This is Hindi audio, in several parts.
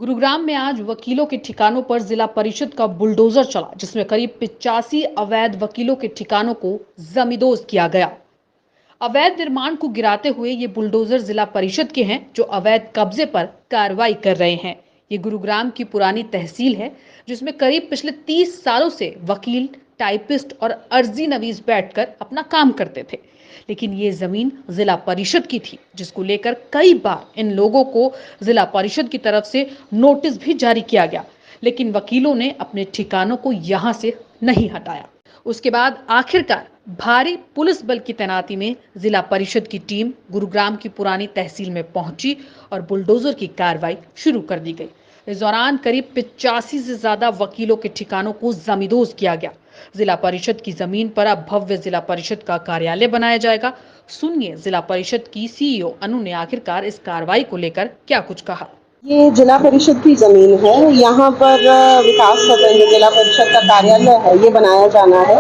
गुरुग्राम में आज वकीलों के ठिकानों पर जिला परिषद का बुलडोजर चला, जिसमें करीब 85 अवैध वकीलों के ठिकानों को जमींदोज किया गया। अवैध निर्माण को गिराते हुए ये बुलडोजर जिला परिषद के हैं, जो अवैध कब्जे पर कार्रवाई कर रहे हैं। ये गुरुग्राम की पुरानी तहसील है, जिसमें करीब पिछले 30 सालों से वकील, टाइपिस्ट और अर्जी नवीस बैठकर अपना काम करते थे। लेकिन ये जमीन जिला परिषद की थी, जिसको लेकर कई बार इन लोगों को जिला परिषद की तरफ से नोटिस भी जारी किया गया, लेकिन वकीलों ने अपने ठिकानों को यहां से नहीं हटाया। उसके बाद आखिरकार भारी पुलिस बल की तैनाती में जिला परिषद की टीम गुरुग्राम की पुरानी तहसील में पहुंची और बुलडोजर की कार्रवाई शुरू कर दी गई। इस दौरान करीब 85 से ज्यादा वकीलों के ठिकानों को जमींदोज किया गया। जिला परिषद की जमीन पर अब भव्य जिला परिषद का कार्यालय बनाया जाएगा। सुनिए जिला परिषद की सीईओ अनु ने आखिरकार इस कार्रवाई को लेकर क्या कुछ कहा। ये जिला परिषद की ज़मीन है। यहाँ पर विकास सदन जो जिला परिषद का कार्यालय है, ये बनाया जाना है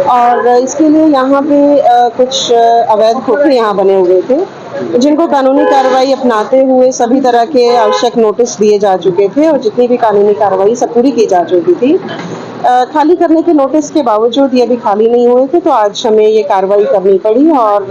और इसके लिए यहाँ पे कुछ अवैध खोखे यहाँ बने हुए थे, जिनको कानूनी कार्रवाई अपनाते हुए सभी तरह के आवश्यक नोटिस दिए जा चुके थे और जितनी भी कानूनी कार्रवाई सब पूरी की जा चुकी थी। खाली करने के नोटिस के बावजूद ये भी खाली नहीं हुए थे, तो आज हमें ये कार्रवाई करनी पड़ी और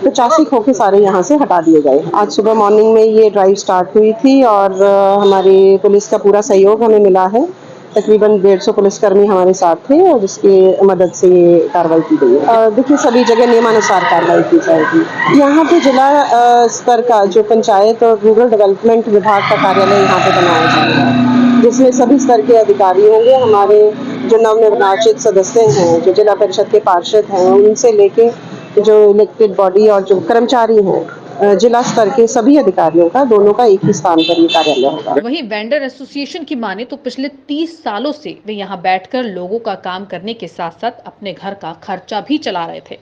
85 खोखे सारे यहाँ से हटा दिए गए। आज सुबह मॉर्निंग में ये ड्राइव स्टार्ट हुई थी और हमारे पुलिस का पूरा सहयोग हमें मिला है। तकरीबन 150 पुलिसकर्मी हमारे साथ थे और जिसकी मदद से ये कार्रवाई की गई है। देखिए, सभी जगह नियमानुसार कार्रवाई की जाएगी। यहाँ पे जिला स्तर का जो पंचायत और रूरल डेवलपमेंट विभाग का कार्यालय यहाँ पे बनाया जाएगा, जिसमें सभी स्तर के अधिकारी होंगे। हमारे जो नवनिर्वाचित सदस्य हैं, जो जिला परिषद के पार्षद हैं, उनसे लेके जो इलेक्टेड बॉडी और जो कर्मचारी हैं, जिला स्तर के सभी अधिकारियों का, दोनों का एक ही स्थान पर ये कार्यालय होगा। वहीं वेंडर एसोसिएशन की माने तो पिछले 30 सालों से वे यहाँ बैठकर लोगों का काम करने के साथ साथ अपने घर का खर्चा भी चला रहे थे।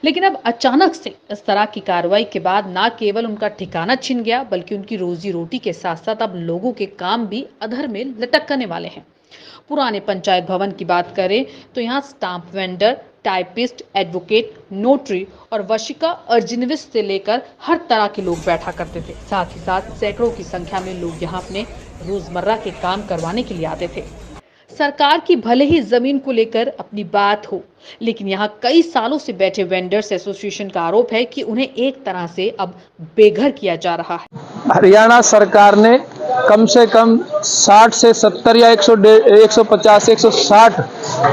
लेकिन अब अचानक से इस तरह की कार्रवाई के बाद न केवल उनका ठिकाना छिन गया, बल्कि उनकी रोजी रोटी के साथ साथ अब लोगों के काम भी अधर में लटकने वाले हैं। पुराने पंचायत भवन की बात करें तो यहाँ stamp vendor, typist, advocate, notary और वशिका अर्जिनविस्ट से लेकर हर तरह के लोग बैठा करते थे। साथ ही साथ सैकड़ों की संख्या में लोग यहाँ अपने रोजमर्रा के काम करवाने के लिए आते थे। सरकार की भले ही जमीन को लेकर अपनी बात हो, लेकिन यहाँ कई सालों से बैठे वेंडर्स एसोसिएशन का आरोप है कि उन्हें एक तरह से अब बेघर किया जा रहा है। हरियाणा सरकार ने कम से कम 60 से 70 या 150 160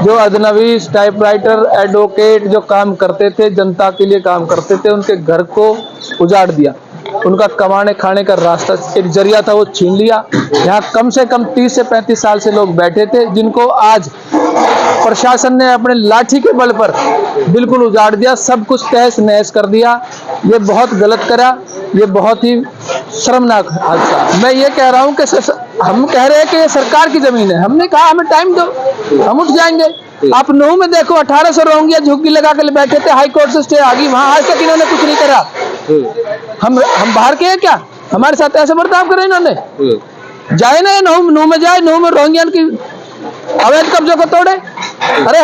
जो अजनबी टाइपराइटर, एडवोकेट जो काम करते थे, जनता के लिए काम करते थे, उनके घर को उजाड़ दिया। उनका कमाने खाने का रास्ता एक जरिया था, वो छीन लिया। यहाँ कम से कम 30 से 35 साल से लोग बैठे थे, जिनको आज प्रशासन ने अपने लाठी के बल पर बिल्कुल उजाड़ दिया, सब कुछ तहस नहस कर दिया। ये बहुत गलत करा, ये बहुत ही शर्मनाक हादसा। मैं ये कह रहा हूँ कि हम कह रहे हैं कि ये सरकार की जमीन है। हमने कहा हमें टाइम दो, हम उठ जाएंगे। आप नहू में देखो, 1800 रोहिंग्या झुग्गी लगा कर बैठे थे, हाई कोर्ट से स्टे आ गई, वहां आज तक इन्होंने कुछ नहीं करा। हम बाहर के हैं क्या? हमारे साथ ऐसे बर्ताव करे इन्होंने? जाए ना, नहू में जाए, नहू में रोहिंग्या की अवैध कब्जों को तोड़े। अरे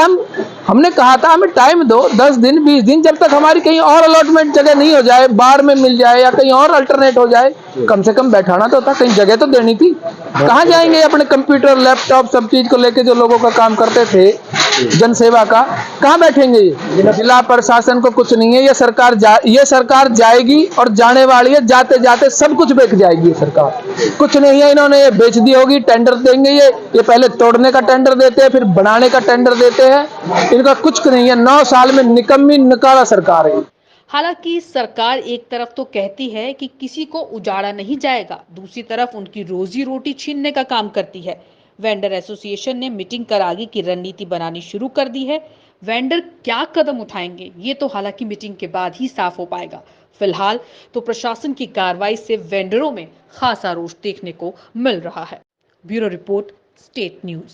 हमने कहा था हमें टाइम दो, 10 दिन 20 दिन, जब तक हमारी कहीं और अलॉटमेंट जगह नहीं हो जाए, बाढ़ में मिल जाए या कहीं और अल्टरनेट हो जाए, कम से कम बैठाना तो था, कहीं जगह तो देनी थी। कहाँ जाएंगे अपने कंप्यूटर, लैपटॉप, सब चीज को लेके जो लोगों का काम करते थे जनसेवा का, कहाँ बैठेंगे ये? जिला प्रशासन को कुछ नहीं है। ये सरकार जाएगी और जाने वाली है, जाते जाते सब कुछ बेच जाएगी। ये सरकार कुछ नहीं है, इन्होंने ये बेच दी होगी। टेंडर देंगे, ये पहले तोड़ने का टेंडर देते हैं, फिर बनाने का टेंडर देते हैं। इनका कुछ नहीं है। 9 साल में निकम्मी नकारा सरकार है। हालांकि सरकार एक तरफ तो कहती है कि किसी को उजाड़ा नहीं जाएगा, दूसरी तरफ उनकी रोजी रोटी छीनने का काम करती है। वेंडर एसोसिएशन ने मीटिंग कर आगे की रणनीति बनानी शुरू कर दी है। वेंडर क्या कदम उठाएंगे, ये तो हालांकि मीटिंग के बाद ही साफ हो पाएगा। फिलहाल तो प्रशासन की कार्रवाई से वेंडरों में खासा रोष देखने को मिल रहा है। Bureau report, state news.